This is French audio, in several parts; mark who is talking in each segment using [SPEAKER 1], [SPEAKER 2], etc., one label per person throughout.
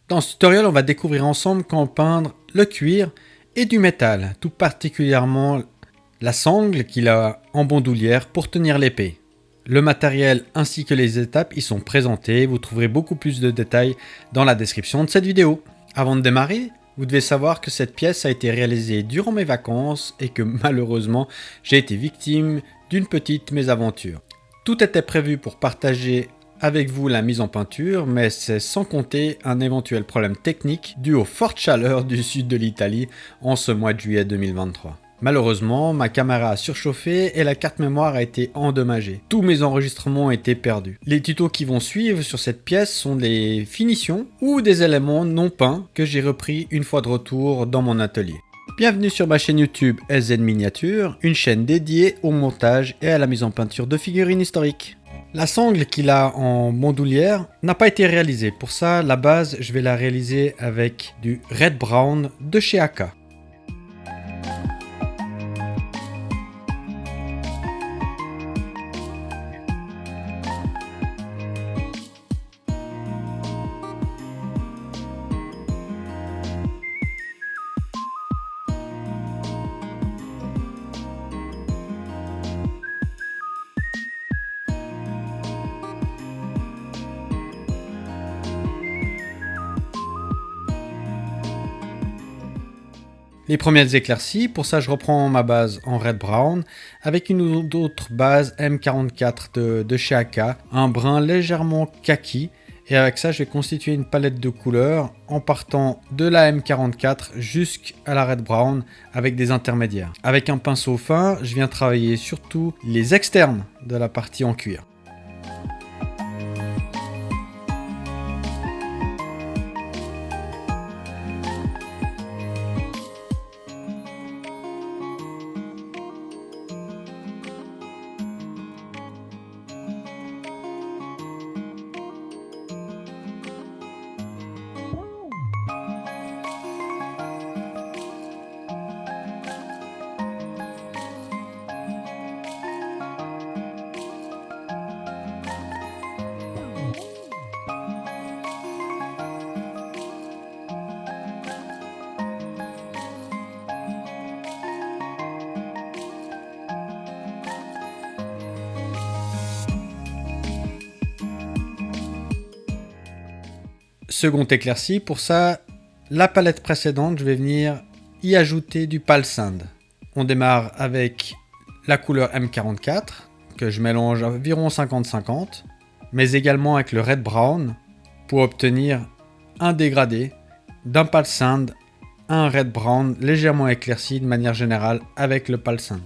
[SPEAKER 1] Dans ce tutoriel, on va découvrir ensemble comment peindre le cuir et du métal, tout particulièrement la sangle qu'il a en bandoulière pour tenir l'épée. Le matériel ainsi que les étapes y sont présentés, vous trouverez beaucoup plus de détails dans la description de cette vidéo. Avant de démarrer, vous devez savoir que cette pièce a été réalisée durant mes vacances et que malheureusement, j'ai été victime d'une petite mésaventure. Tout était prévu pour partager avec vous la mise en peinture, mais c'est sans compter un éventuel problème technique dû aux fortes chaleurs du sud de l'Italie en ce mois de juillet 2023. Malheureusement, ma caméra a surchauffé et la carte mémoire a été endommagée. Tous mes enregistrements ont été perdus. Les tutos qui vont suivre sur cette pièce sont des finitions ou des éléments non peints que j'ai repris une fois de retour dans mon atelier. Bienvenue sur ma chaîne YouTube SZ Miniature, une chaîne dédiée au montage et à la mise en peinture de figurines historiques. La sangle qu'il a en bandoulière n'a pas été réalisée. Pour ça, la base, je vais la réaliser avec du Red Brown de chez Aka. Les premières éclaircies, pour ça je reprends ma base en Red Brown avec une autre base M44 de chez Aka, un brun légèrement kaki, et avec ça je vais constituer une palette de couleurs en partant de la M44 jusqu'à la Red Brown avec des intermédiaires. Avec un pinceau fin, je viens travailler surtout les externes de la partie en cuir. Second éclairci, pour ça, la palette précédente, je vais venir y ajouter du pale sand. On démarre avec la couleur M44, que je mélange environ 50-50, mais également avec le Red Brown, pour obtenir un dégradé d'un pale sand à un Red Brown légèrement éclairci de manière générale avec le pale sand.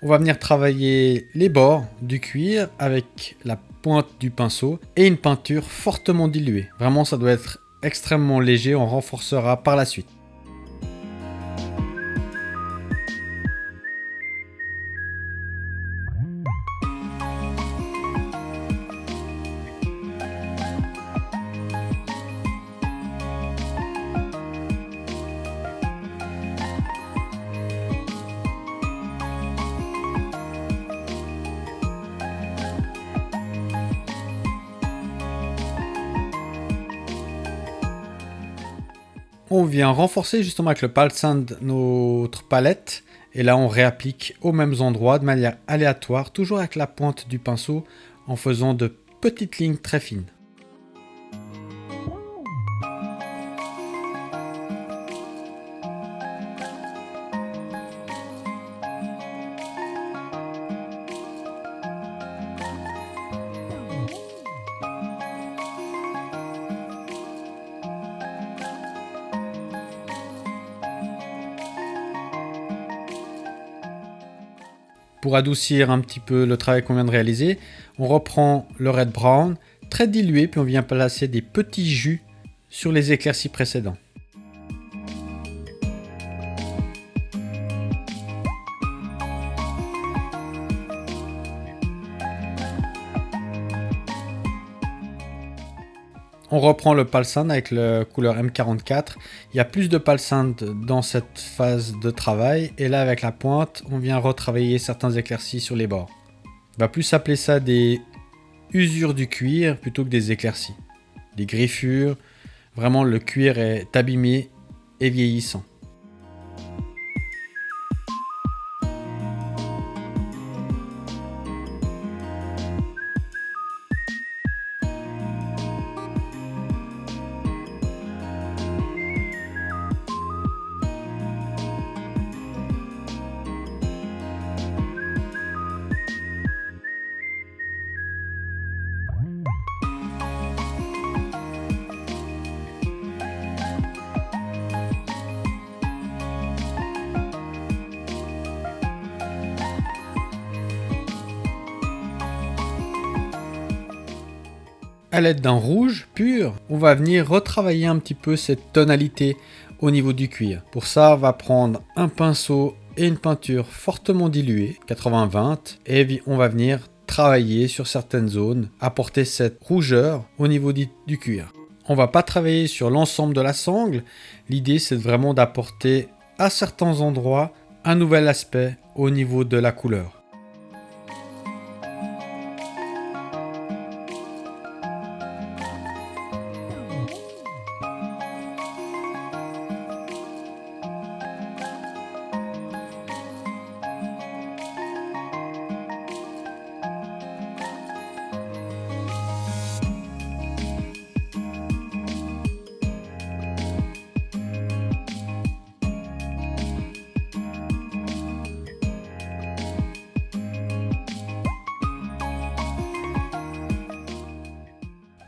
[SPEAKER 1] On va venir travailler les bords du cuir avec la pointe du pinceau et une peinture fortement diluée. Vraiment, ça doit être extrêmement léger, on renforcera par la suite. On vient renforcer justement avec le pale sand notre palette et là on réapplique aux mêmes endroits de manière aléatoire, toujours avec la pointe du pinceau en faisant de petites lignes très fines. Pour adoucir un petit peu le travail qu'on vient de réaliser, on reprend le Red Brown, très dilué, puis on vient placer des petits jus sur les éclaircies précédents. On reprend le palsane avec la couleur M44. Il y a plus de palsane dans cette phase de travail. Et là, avec la pointe, on vient retravailler certains éclaircies sur les bords. On va plus appeler ça des usures du cuir plutôt que des éclaircies. Des griffures. Vraiment, le cuir est abîmé et vieillissant. À l'aide d'un rouge pur, on va venir retravailler un petit peu cette tonalité au niveau du cuir. Pour ça, on va prendre un pinceau et une peinture fortement diluée, 80-20, et on va venir travailler sur certaines zones, apporter cette rougeur au niveau du cuir. On va pas travailler sur l'ensemble de la sangle. L'idée, c'est vraiment d'apporter à certains endroits un nouvel aspect au niveau de la couleur.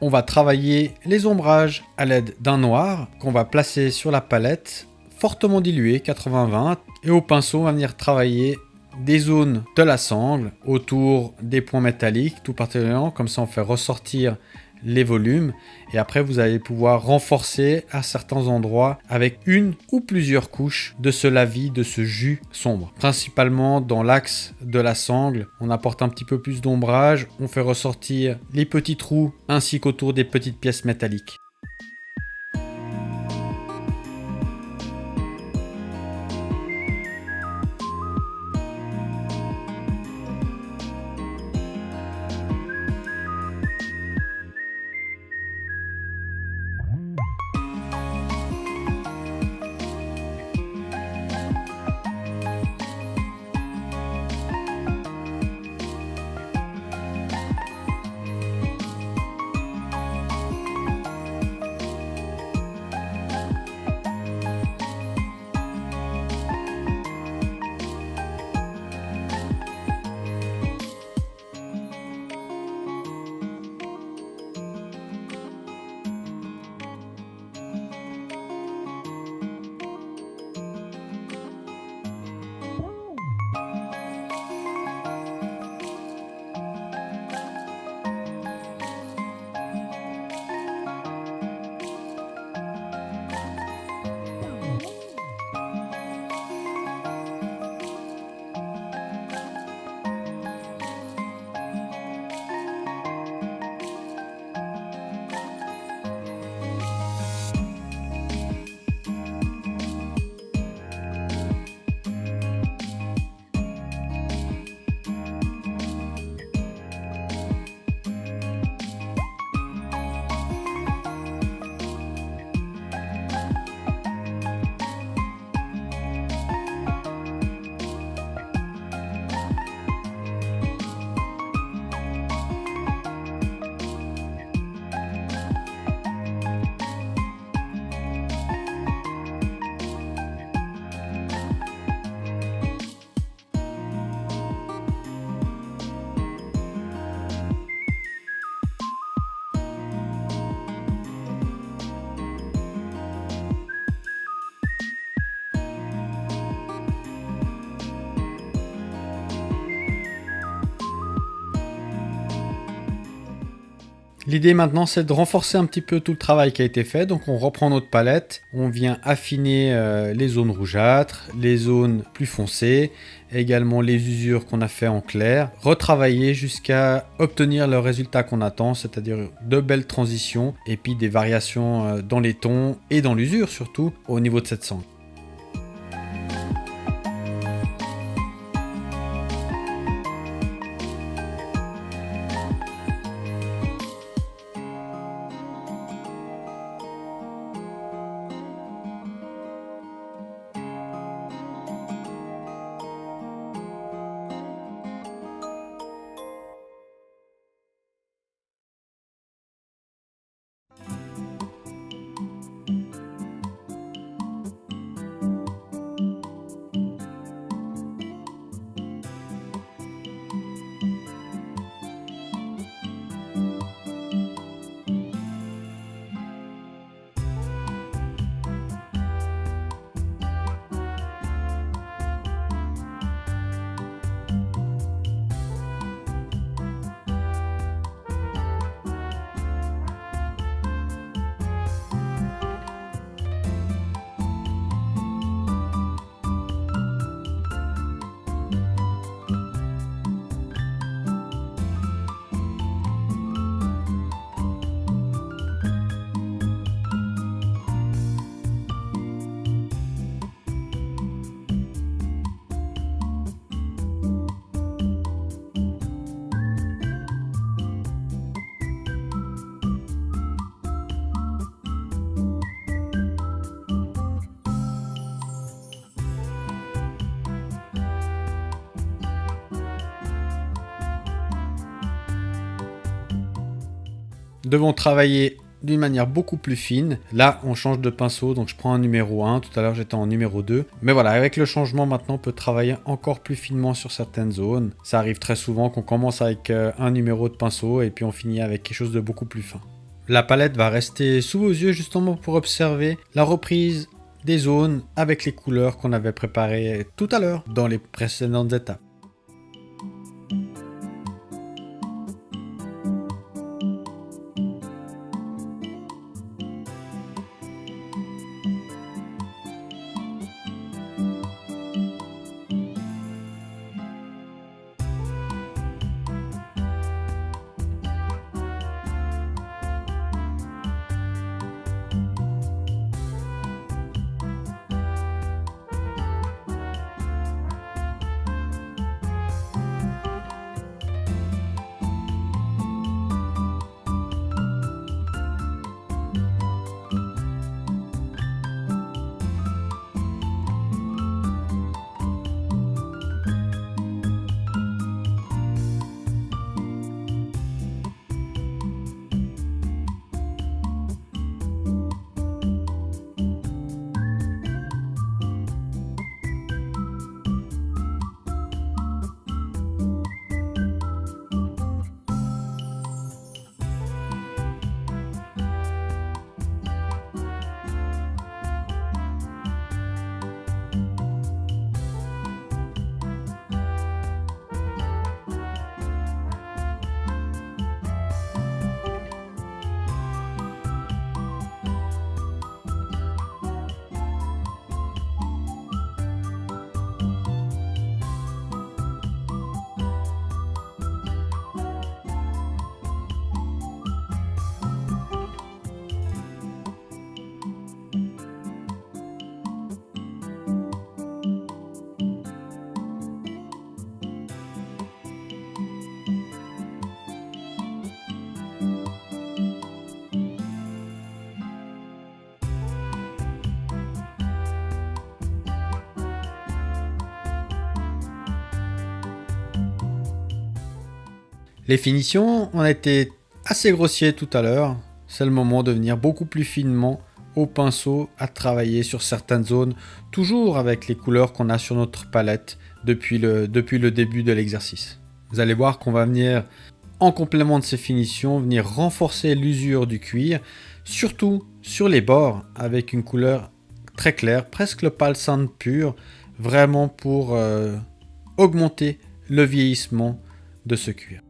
[SPEAKER 1] On va travailler les ombrages à l'aide d'un noir qu'on va placer sur la palette, fortement dilué, 80-20. Et au pinceau, on va venir travailler des zones de la sangle autour des points métalliques, tout particulièrement. Comme ça, on fait ressortir les volumes. Et après, vous allez pouvoir renforcer à certains endroits avec une ou plusieurs couches de ce lavis, de ce jus sombre. Principalement dans l'axe de la sangle, on apporte un petit peu plus d'ombrage. On fait ressortir les petits trous ainsi qu'autour des petites pièces métalliques. L'idée maintenant, c'est de renforcer un petit peu tout le travail qui a été fait. Donc on reprend notre palette, on vient affiner les zones rougeâtres, les zones plus foncées, également les usures qu'on a fait en clair, retravailler jusqu'à obtenir le résultat qu'on attend, c'est-à-dire de belles transitions et puis des variations dans les tons et dans l'usure surtout au niveau de cette sangle. Devons travailler d'une manière beaucoup plus fine. Là, on change de pinceau, donc je prends un numéro 1. Tout à l'heure, j'étais en numéro 2. Mais voilà, avec le changement, maintenant, on peut travailler encore plus finement sur certaines zones. Ça arrive très souvent qu'on commence avec un numéro de pinceau et puis on finit avec quelque chose de beaucoup plus fin. La palette va rester sous vos yeux justement pour observer la reprise des zones avec les couleurs qu'on avait préparées tout à l'heure dans les précédentes étapes. Les finitions, on a été assez grossier tout à l'heure. C'est le moment de venir beaucoup plus finement au pinceau à travailler sur certaines zones, toujours avec les couleurs qu'on a sur notre palette depuis le début de l'exercice. Vous allez voir qu'on va venir, en complément de ces finitions, venir renforcer l'usure du cuir, surtout sur les bords, avec une couleur très claire, presque le pâle sand pur, vraiment pour augmenter le vieillissement de ce cuir.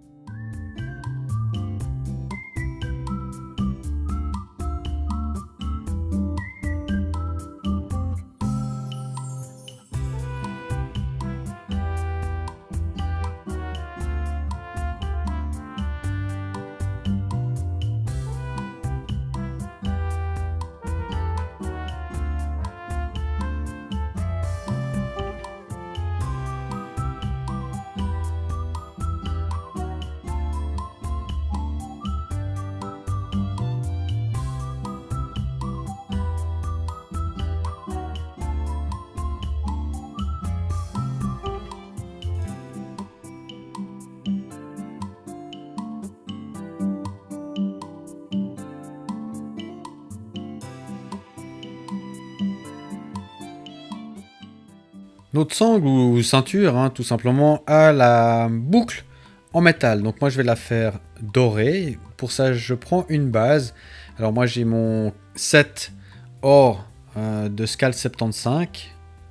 [SPEAKER 1] Notre sangle ou ceinture, hein, tout simplement, a la boucle en métal. Donc moi je vais la faire dorée. Pour ça je prends une base. Alors moi j'ai mon set or de Scal 75.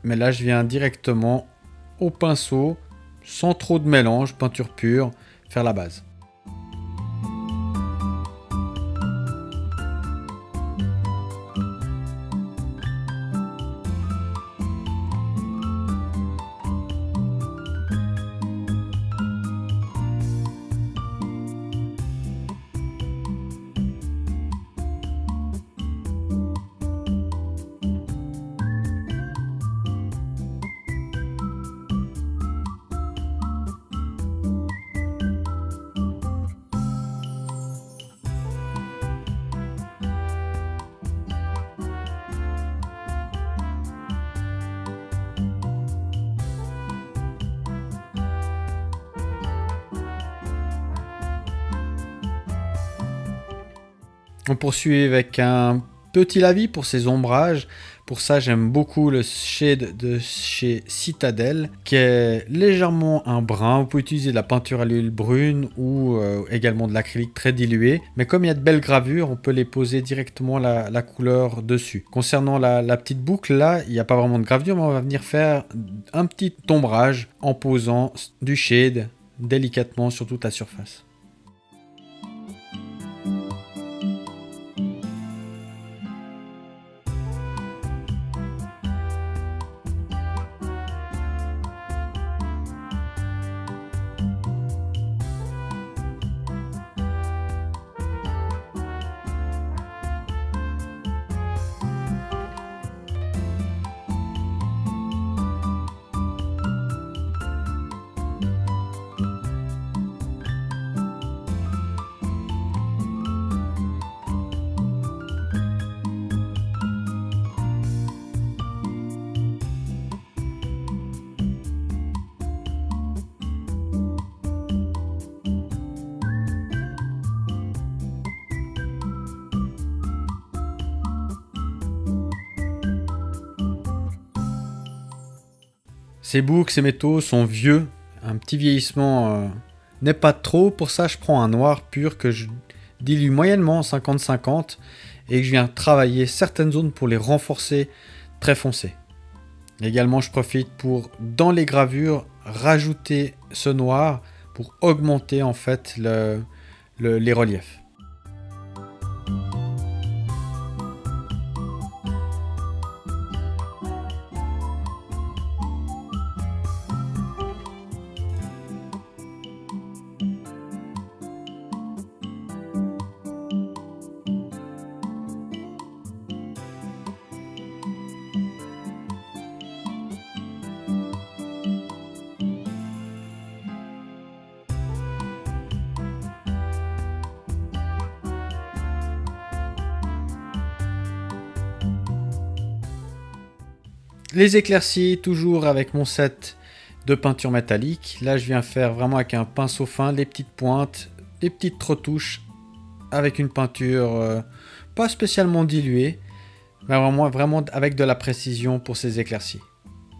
[SPEAKER 1] Mais là je viens directement au pinceau, sans trop de mélange, peinture pure, faire la base. On poursuit avec un petit lavis pour ces ombrages. Pour ça, j'aime beaucoup le shade de chez Citadel, qui est légèrement un brun. Vous pouvez utiliser de la peinture à l'huile brune ou également de l'acrylique très dilué. Mais comme il y a de belles gravures, on peut les poser directement la couleur dessus. Concernant la petite boucle, là, il n'y a pas vraiment de gravure, mais on va venir faire un petit ombrage en posant du shade délicatement sur toute la surface. Ces boucles, ces métaux sont vieux. Un petit vieillissement n'est pas trop. Pour ça, je prends un noir pur que je dilue moyennement 50-50 et que je viens travailler certaines zones pour les renforcer très foncées. Également, je profite pour, dans les gravures, rajouter ce noir pour augmenter en fait les reliefs. Les éclaircies, toujours avec mon set de peinture métallique. Là, je viens faire vraiment avec un pinceau fin, les petites pointes, les petites retouches avec une peinture pas spécialement diluée, mais vraiment avec de la précision pour ces éclaircies.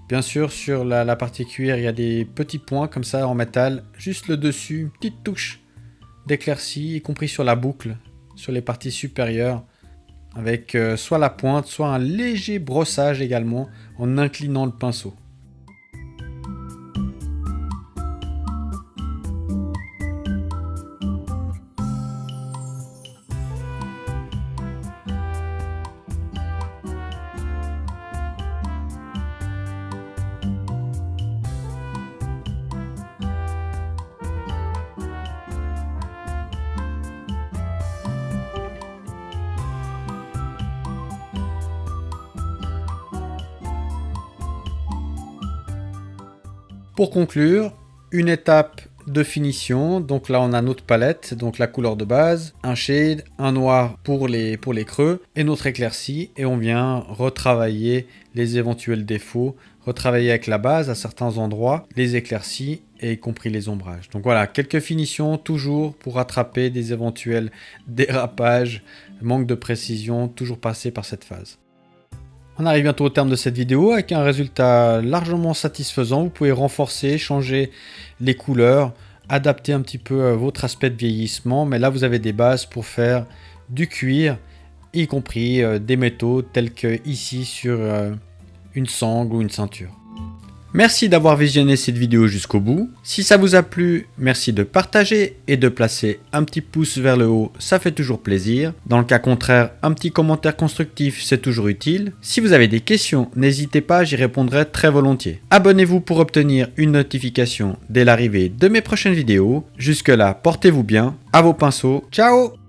[SPEAKER 1] Bien sûr, sur la partie cuir, il y a des petits points comme ça en métal, juste le dessus, une petite touche d'éclaircie, y compris sur la boucle, sur les parties supérieures, avec soit la pointe, soit un léger brossage également, en inclinant le pinceau. Pour conclure, une étape de finition. Donc là, on a notre palette, donc la couleur de base, un shade, un noir pour les creux et notre éclaircie. Et on vient retravailler les éventuels défauts, retravailler avec la base à certains endroits, les éclaircies et y compris les ombrages. Donc voilà, quelques finitions toujours pour rattraper des éventuels dérapages, manque de précision, toujours passer par cette phase. On arrive bientôt au terme de cette vidéo avec un résultat largement satisfaisant. Vous pouvez renforcer, changer les couleurs, adapter un petit peu votre aspect de vieillissement. Mais là, vous avez des bases pour faire du cuir, y compris des métaux tels que ici sur une sangle ou une ceinture. Merci d'avoir visionné cette vidéo jusqu'au bout. Si ça vous a plu, merci de partager et de placer un petit pouce vers le haut, ça fait toujours plaisir. Dans le cas contraire, un petit commentaire constructif, c'est toujours utile. Si vous avez des questions, n'hésitez pas, j'y répondrai très volontiers. Abonnez-vous pour obtenir une notification dès l'arrivée de mes prochaines vidéos. Jusque là, portez-vous bien, à vos pinceaux, ciao!